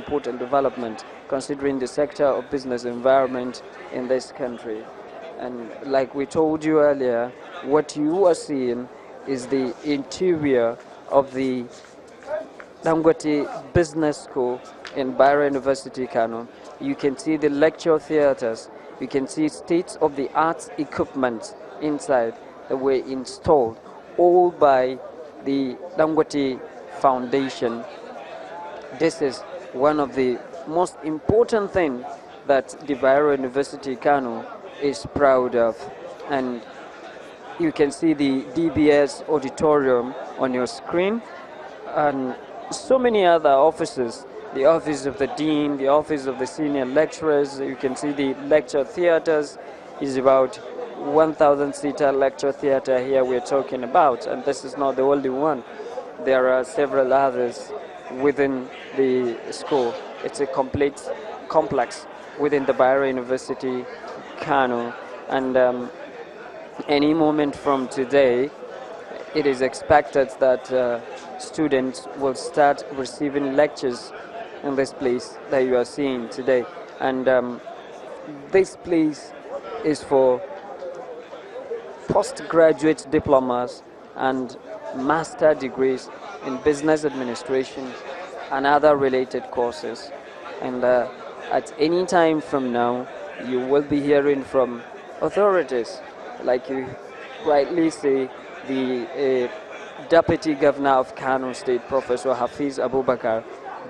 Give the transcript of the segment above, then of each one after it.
important development considering the sector of business environment in this country. And like we told you earlier, what you are seeing is the interior of the Dangote Business School in Bayero University, Kano. You can see the lecture theaters. You can see state-of-the-art equipment inside that were installed, all by the Dangote Foundation. This is one of the most important things that the Bayero University, Kano is proud of. And you can see the DBS auditorium on your screen, and so many other offices, the office of the dean, the office of the senior lecturers. You can see the lecture theaters is about 1,000-seater lecture theater here we're talking about, and this is not the only one. There are several others within the school. It's a complete complex within the Bayero University, Kano, and any moment from today, it is expected that students will start receiving lectures in this place that you are seeing today. And this place is for postgraduate diplomas and master degrees in business administration and other related courses. And at any time from now, you will be hearing from authorities, like you rightly say, the Deputy Governor of Kano State, Professor Hafiz Abubakar,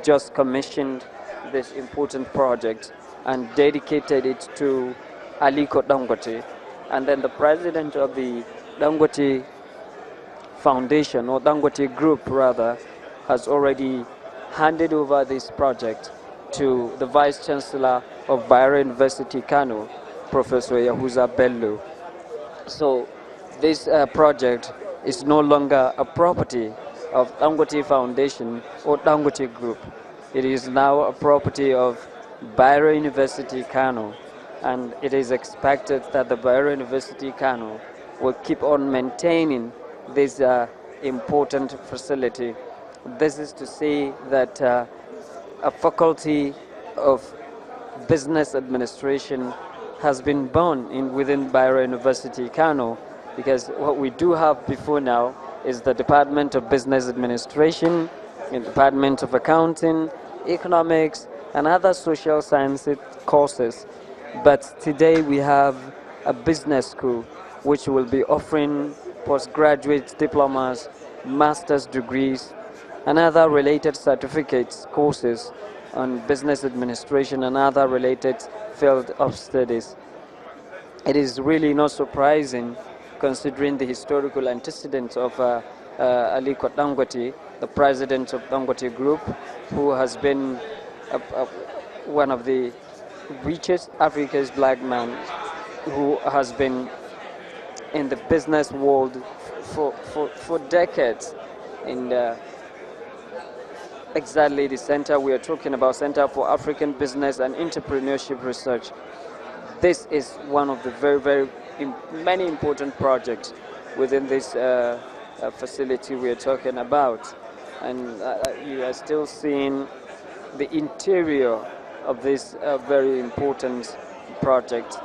just commissioned this important project and dedicated it to Aliko Dangote. And then the president of the Dangote Foundation, or Dangote Group rather, has already handed over this project to the Vice Chancellor of Bayero University, Kano, Professor Yahuza Bello. So this project is no longer a property of Dangote Foundation or Dangote Group. It is now a property of Bayero University, Kano, and it is expected that the Bayero University, Kano will keep on maintaining this important facility. This is to say that a faculty of business administration has been born within Bayero University, Kano, because what we do have before now is the Department of Business Administration, the Department of Accounting, Economics, and other social sciences courses. But today we have a business school which will be offering postgraduate diplomas, master's degrees, and other related certificates courses on business administration and other related field of studies. It is really not surprising considering the historical antecedents of Aliko Dangote, the president of Dangote Group, who has been one of the richest Africa's black men, who has been in the business world for decades. And exactly the center we are talking about, Center for African Business and Entrepreneurship Research. This is one of the very many important projects within this facility we are talking about. And you are still seeing the interior of this very important project,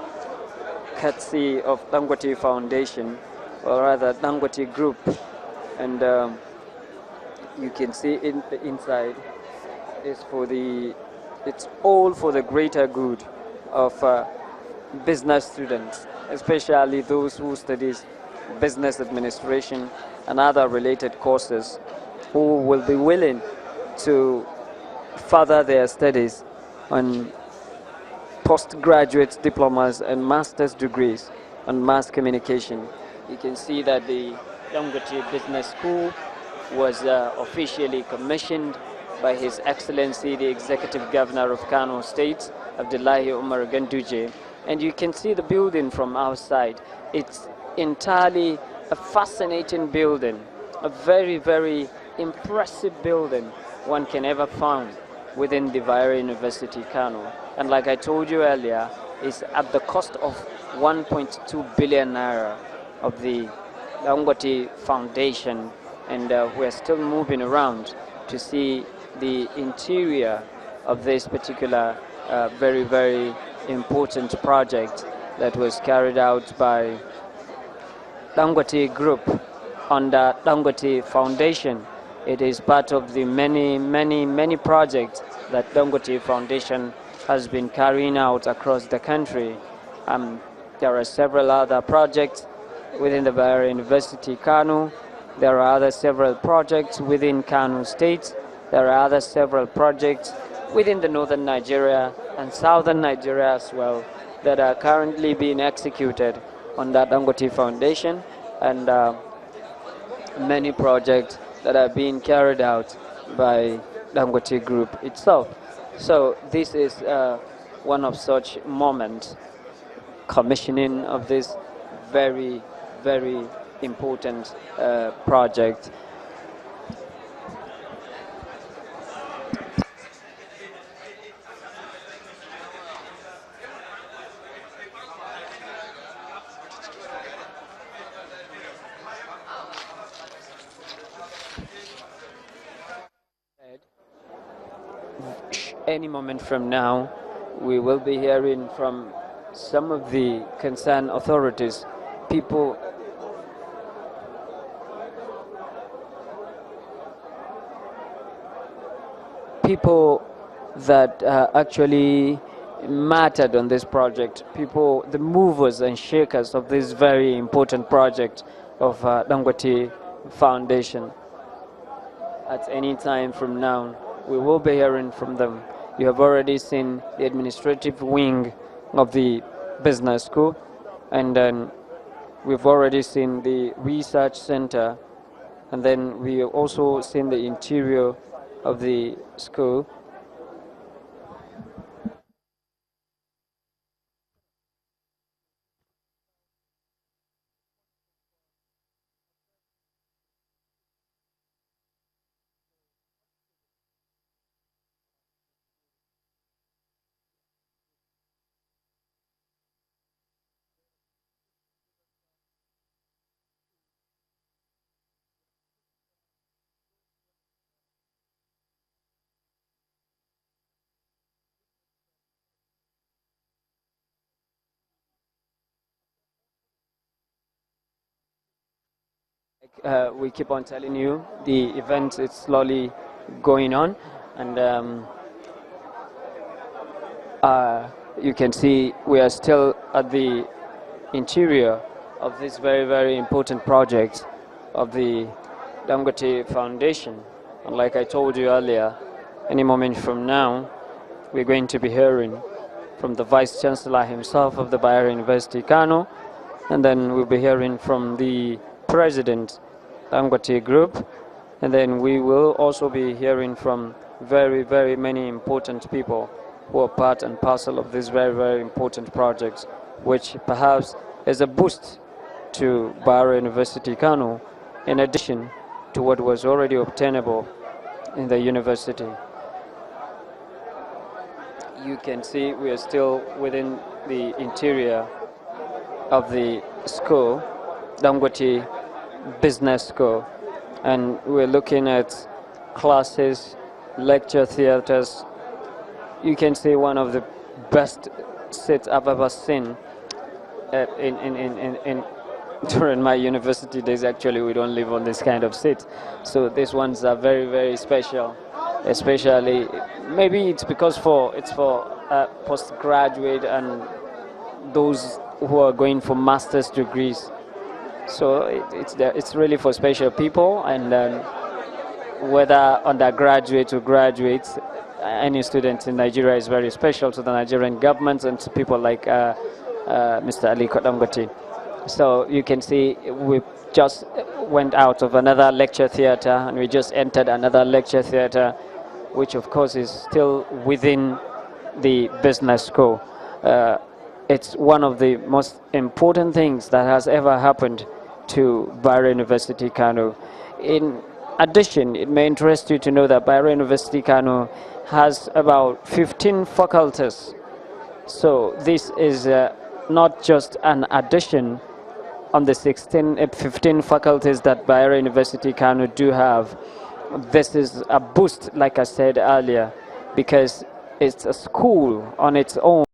courtesy of Dangote Foundation, or rather Dangote Group. And you can see in the inside it's all for the greater good of business students, especially those who study business administration and other related courses, who will be willing to further their studies on postgraduate diplomas and master's degrees on mass communication. You can see that the Dangote Business School was officially commissioned by His Excellency the Executive Governor of Kano State, Abdullahi Umar Ganduje. And you can see the building from outside. It's entirely a fascinating building, a very impressive building one can ever find within the Bayero University, Kano. And like I told you earlier, it's at the cost of 1.2 billion naira of the Dangote Foundation. And we're still moving around to see the interior of this particular very, very important project that was carried out by Dangote Group under Dangote Foundation. It is part of the many, many, many projects that Dangote Foundation has been carrying out across the country. There are several other projects within the Bayero University, Kano. There are other several projects within Kano State. There are other several projects within the northern Nigeria and southern Nigeria as well that are currently being executed on that Dangote Foundation, and many projects that are being carried out by Dangote Group itself. So this is one of such moments, commissioning of this very, very important project. Any moment from now, we will be hearing from some of the concerned authorities, people that actually mattered on this project, people, the movers and shakers of this very important project of Dangote Foundation. At any time from now, we will be hearing from them. You have already seen the administrative wing of the business school, and then we've already seen the research center, and then we have also seen the interior of the school. We keep on telling you, the event is slowly going on, and you can see we are still at the interior of this very, very important project of the Dangote Foundation. And like I told you earlier, any moment from now, we're going to be hearing from the Vice Chancellor himself of the Bayero University, Kano, and then we'll be hearing from the President, Dangote Group, and then we will also be hearing from very, very many important people who are part and parcel of this very, very important project, which perhaps is a boost to Bayero University, Kano, in addition to what was already obtainable in the university. You can see we are still within the interior of the school, Dangote Business School, and we're looking at classes, lecture theaters. You can see one of the best seats I've ever seen in during my university days. Actually, we don't live on this kind of seat, so these ones are very, very special. Especially, maybe it's because it's for postgraduate and those who are going for master's degrees. So it's really for special people, and whether undergraduate or graduates, any student in Nigeria is very special to the Nigerian government and to people like Mr. Ali Dangote. So you can see we just went out of another lecture theater and we just entered another lecture theater, which of course is still within the business school. It's one of the most important things that has ever happened to Bayero University, Kano. In addition, it may interest you to know that Bayero University, Kano has about 15 faculties. So this is not just an addition on the 15 faculties that Bayero University, Kano do have. This is a boost, like I said earlier, because It's a school on its own.